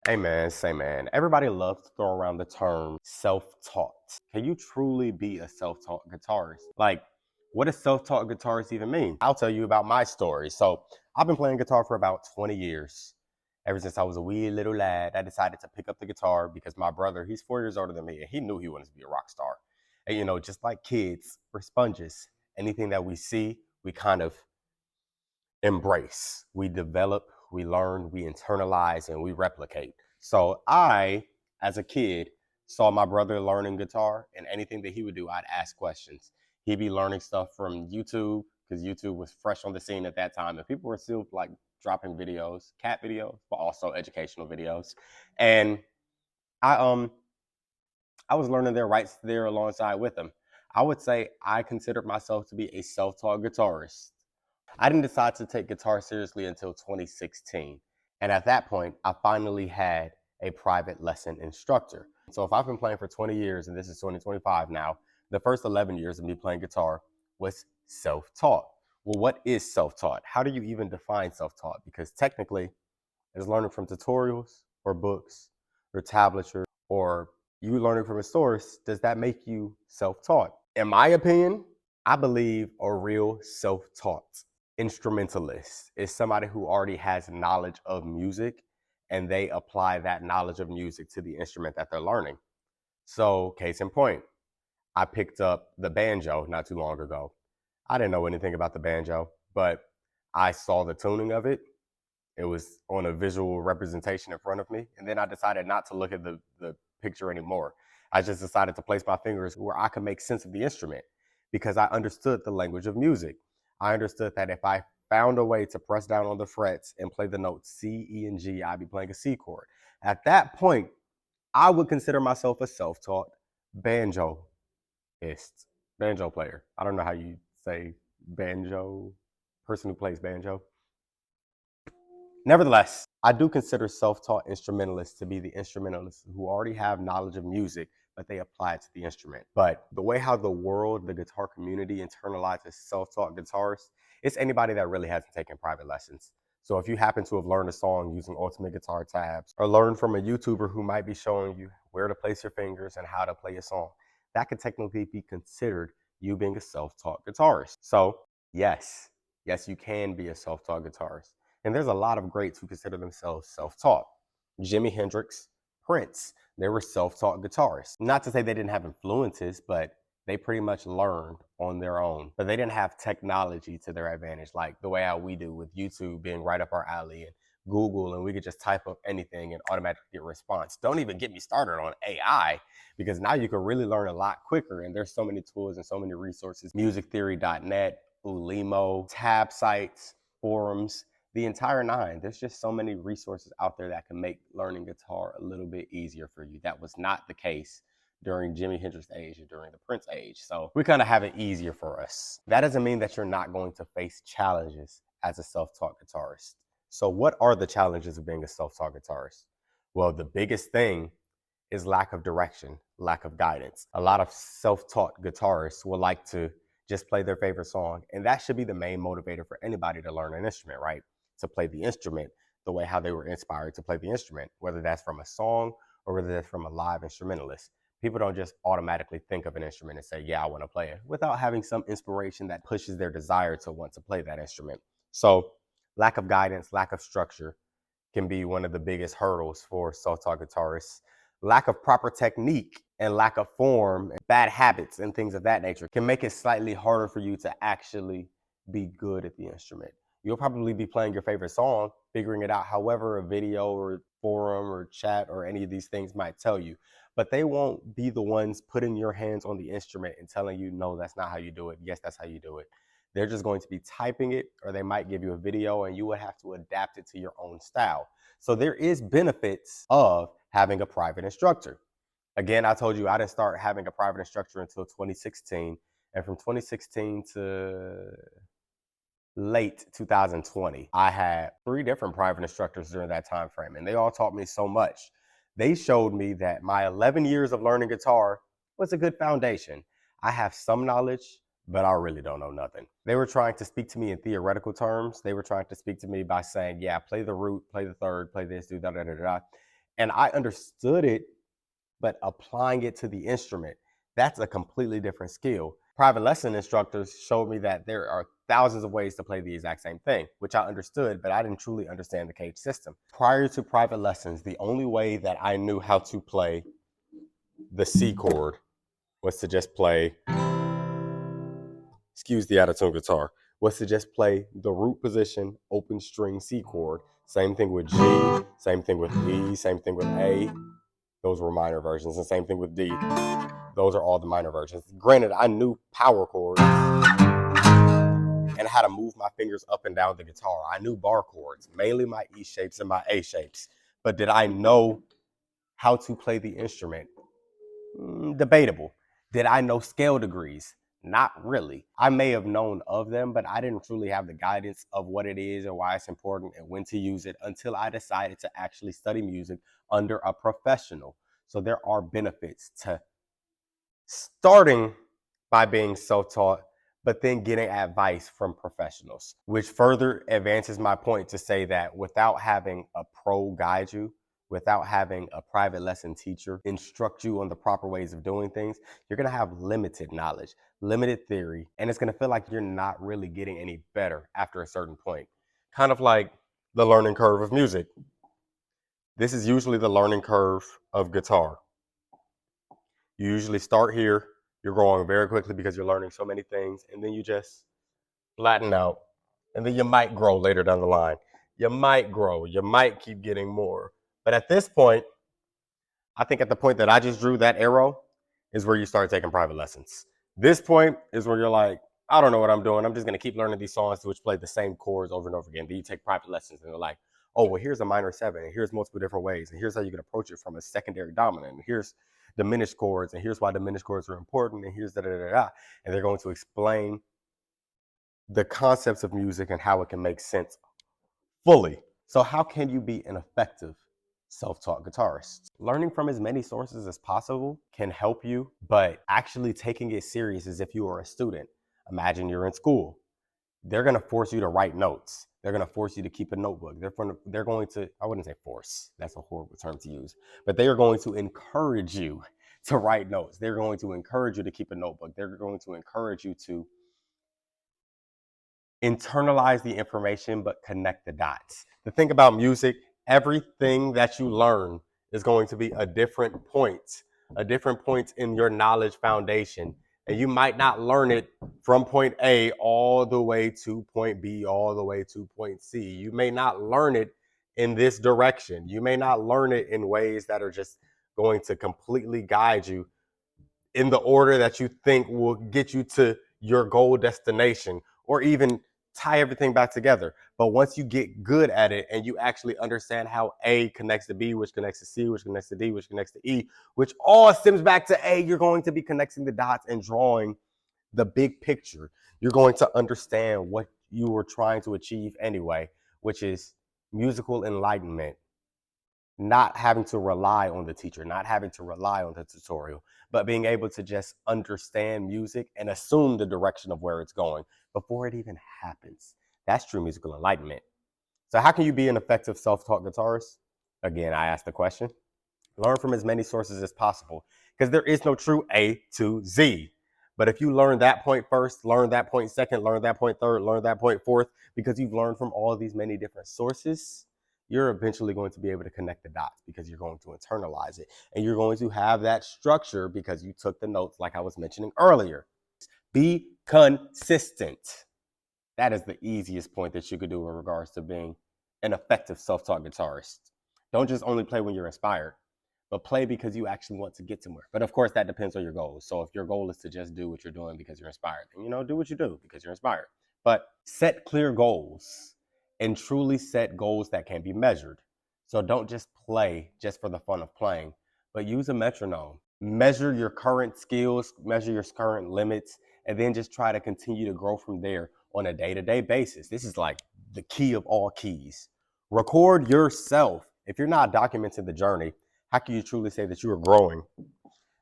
Hey man, say man, everybody loves to throw around the term self-taught. Can you truly be a self-taught guitarist? Like, what does self-taught guitarist even mean? I'll tell you about my story. So I've been playing guitar for about 20 years. Ever since I was a wee little lad, I decided to pick up the guitar because my brother, he's 4 years older than me, and he knew he wanted to be a rock star. And just like kids, we're sponges. Anything that we see, we kind of embrace. We develop, we learn, we internalize, and we replicate. So I, as a kid, saw my brother learning guitar, and anything that he would do, I'd ask questions. He'd be learning stuff from YouTube because YouTube was fresh on the scene at that time, and people were still like dropping videos, cat videos, but also educational videos. And I I was learning their rights there alongside with them. I would say I considered myself to be a self-taught guitarist. I didn't decide to take guitar seriously until 2016. And at that point, I finally had a private lesson instructor. So if I've been playing for 20 years and this is 2025 now, the first 11 years of me playing guitar was self-taught. Well, what is self-taught? How do you even define self-taught? Because technically, it's learning from tutorials or books or tablature or you learning from a source. Does that make you self-taught? In my opinion, I believe a real self-taught instrumentalist is somebody who already has knowledge of music and they apply that knowledge of music to the instrument that they're learning. So, case in point, I picked up the banjo not too long ago. I didn't know anything about the banjo, but I saw the tuning of it. It was on a visual representation in front of me. And then I decided not to look at the picture anymore. I just decided to place my fingers where I could make sense of the instrument because I understood the language of music. I understood that if I found a way to press down on the frets and play the notes C, E, and G, I'd be playing a C chord. At that point, I would consider myself a self-taught banjoist, banjo player. I don't know how you say banjo, person who plays banjo. Nevertheless, I do consider self-taught instrumentalists to be the instrumentalists who already have knowledge of music, but they apply it to the instrument. But the way how the world, the guitar community internalizes self-taught guitarists, it's anybody that really hasn't taken private lessons. So if you happen to have learned a song using Ultimate Guitar tabs or learned from a YouTuber who might be showing you where to place your fingers and how to play a song, that could technically be considered you being a self-taught guitarist. So yes, you can be a self-taught guitarist. And there's a lot of greats who consider themselves self-taught. Jimi Hendrix, Prince, they were self-taught guitarists. Not to say they didn't have influences, but they pretty much learned on their own. But they didn't have technology to their advantage, like the way how we do with YouTube being right up our alley and Google, and we could just type up anything and automatically get a response. Don't even get me started on AI, because now you can really learn a lot quicker. And there's so many tools and so many resources. Musictheory.net, Ulimo, tab sites, forums, the entire nine. There's just so many resources out there that can make learning guitar a little bit easier for you. That was not the case during Jimi Hendrix age or during the Prince age. So we kind of have it easier for us. That doesn't mean that you're not going to face challenges as a self-taught guitarist. So what are the challenges of being a self-taught guitarist? Well, the biggest thing is lack of direction, lack of guidance. A lot of self-taught guitarists would like to just play their favorite song, and that should be the main motivator for anybody to learn an instrument, right? To play the instrument the way how they were inspired to play the instrument, whether that's from a song or whether that's from a live instrumentalist. People don't just automatically think of an instrument and say, yeah, I want to play it, without having some inspiration that pushes their desire to want to play that instrument. So lack of guidance, lack of structure can be one of the biggest hurdles for self-taught guitarists. Lack of proper technique and lack of form, and bad habits and things of that nature can make it slightly harder for you to actually be good at the instrument. You'll probably be playing your favorite song, figuring it out however a video or forum or chat or any of these things might tell you, but they won't be the ones putting your hands on the instrument and telling you, no, that's not how you do it. Yes, that's how you do it. They're just going to be typing it, or they might give you a video and you would have to adapt it to your own style. So there is benefits of having a private instructor. Again, I told you I didn't start having a private instructor until 2016. And from 2016 to late 2020, I had 3 different private instructors during that time frame, and they all taught me so much. They showed me that my 11 years of learning guitar was a good foundation. I have some knowledge, but I really don't know nothing. They were trying to speak to me in theoretical terms. They were trying to speak to me by saying, yeah, play the root, play the third, play this, do da da da da. And I understood it, but applying it to the instrument, that's a completely different skill. Private lesson instructors showed me that there are thousands of ways to play the exact same thing, which I understood, but I didn't truly understand the cage system. Prior to private lessons, the only way that I knew how to play the C chord was to just play, excuse the out-of-tune guitar, was to just play the root position, open string C chord. Same thing with G, same thing with E, same thing with A. Those were minor versions, and same thing with D. Those are all the minor versions. Granted, I knew power chords and how to move my fingers up and down the guitar. I knew bar chords, mainly my E shapes and my A shapes. But did I know how to play the instrument? Debatable. Did I know scale degrees? Not really. I may have known of them, but I didn't truly have the guidance of what it is and why it's important and when to use it until I decided to actually study music under a professional. So there are benefits to starting by being self-taught, but then getting advice from professionals, which further advances my point to say that without having a pro guide you, without having a private lesson teacher instruct you on the proper ways of doing things, you're going to have limited knowledge, limited theory, and it's going to feel like you're not really getting any better after a certain point. Kind of like the learning curve of music. This is usually the learning curve of guitar. You usually start here, you're growing very quickly because you're learning so many things, and then you just flatten out, and then you might grow later down the line. You might grow, you might keep getting more. But at this point, I think at the point that I just drew, that arrow, is where you start taking private lessons. This point is where you're like, I don't know what I'm doing. I'm just going to keep learning these songs which play the same chords over and over again. Then you take private lessons and they're like, oh, well, here's a minor seven, and here's multiple different ways, and here's how you can approach it from a secondary dominant, and here's diminished chords, and here's why diminished chords are important, and here's da da da da. And they're going to explain the concepts of music and how it can make sense fully. So how can you be an effective self-taught guitarist? Learning from as many sources as possible can help you, but actually taking it serious as if you were a student. Imagine you're in school. They're going to force you to write notes. They're going to force you to keep a notebook. They're going to, I wouldn't say force, that's a horrible term to use, but they are going to encourage you to write notes. They're going to encourage you to keep a notebook. They're going to encourage you to internalize the information but connect the dots. The thing about music, everything that you learn is going to be a different point in your knowledge foundation. And you might not learn it from point A all the way to point B, all the way to point C. You may not learn it in this direction. You may not learn it in ways that are just going to completely guide you in the order that you think will get you to your goal destination, or even tie everything back together. But once you get good at it and you actually understand how A connects to B, which connects to C, which connects to D, which connects to E, which all stems back to A, you're going to be connecting the dots and drawing the big picture. You're going to understand what you were trying to achieve anyway, which is musical enlightenment. Not having to rely on the teacher, not having to rely on the tutorial, but being able to just understand music and assume the direction of where it's going before it even happens. That's true musical enlightenment. So how can you be an effective self-taught guitarist? Again, I asked the question. Learn from as many sources as possible, because there is no true A to Z. But if you learn that point first, learn that point second, learn that point third, learn that point fourth, because you've learned from all of these many different sources, you're eventually going to be able to connect the dots because you're going to internalize it. And you're going to have that structure because you took the notes like I was mentioning earlier. Be consistent. That is the easiest point that you could do in regards to being an effective self-taught guitarist. Don't just only play when you're inspired, but play because you actually want to get somewhere. But of course, that depends on your goals. So if your goal is to just do what you're doing because you're inspired, then, do what you do because you're inspired. But set clear goals and truly set goals that can be measured. So don't just play just for the fun of playing, but use a metronome. Measure your current skills, measure your current limits, and then just try to continue to grow from there on a day-to-day basis. This is like the key of all keys. Record yourself. If you're not documenting the journey, how can you truly say that you are growing?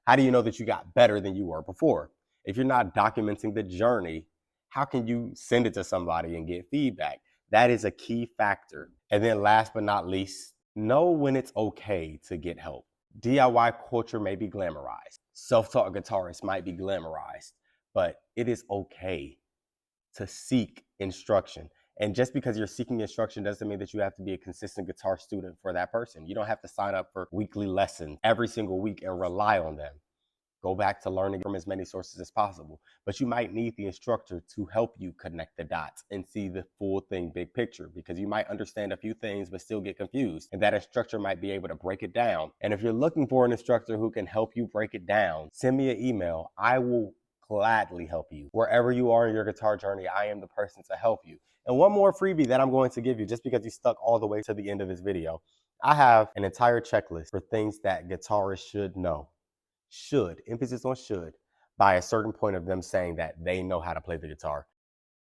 How do you know that you got better than you were before? If you're not documenting the journey, how can you send it to somebody and get feedback? That is a key factor. And then last but not least, Know when it's okay to get help. DIY culture may be glamorized. Self-taught guitarists might be glamorized, but it is okay to seek instruction. And just because you're seeking instruction doesn't mean that you have to be a consistent guitar student for that person. You don't have to sign up for weekly lessons every single week and rely on them. Go back to learning from as many sources as possible. But you might need the instructor to help you connect the dots and see the full thing, big picture, because you might understand a few things but still get confused. And that instructor might be able to break it down. And if you're looking for an instructor who can help you break it down, send me an email. I will gladly help you. Wherever you are in your guitar journey, I am the person to help you. And one more freebie that I'm going to give you, just because you stuck all the way to the end of this video, I have an entire checklist for things that guitarists should know. Should, emphasis on should, by a certain point of them saying that they know how to play the guitar.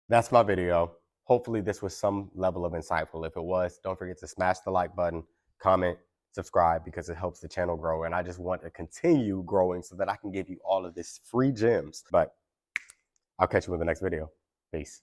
That's my video. Hopefully this was some level of insightful. If it was, don't forget to smash the like button, comment, subscribe, because it helps the channel grow. And I just want to continue growing so that I can give you all of this free gems. But I'll catch you in the next video. Peace.